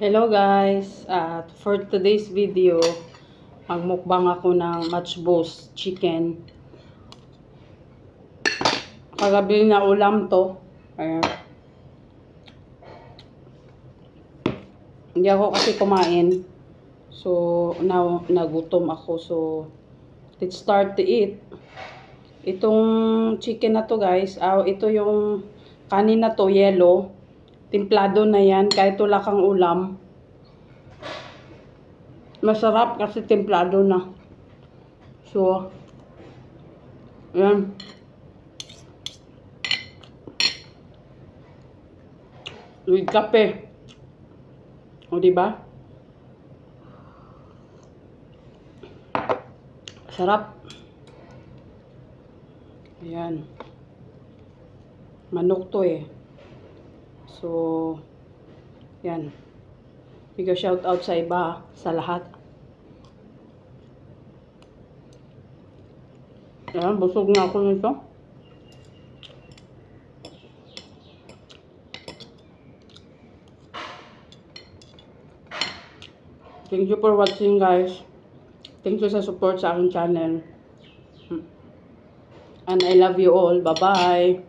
Hello guys, for today's video, magmukbang ako ng matchbox chicken. Kagabi na ulam to. Ayan. Hindi ako kasi kumain. So, now, nagutom ako. So, let's start to eat. Itong chicken na to guys, ito yung kanin na to, yellow. Timplado na yan, kahit wala kang ulam. Masarap kasi templado na. So, yan. With kape. O, diba? Sarap. Ayan. Manok to eh. So, yan. Bigay shout out sa iba, sa lahat. Ayan, busog na ako nito. Thank you for watching guys. Thank you sa support sa aking channel. And I love you all. Bye-bye.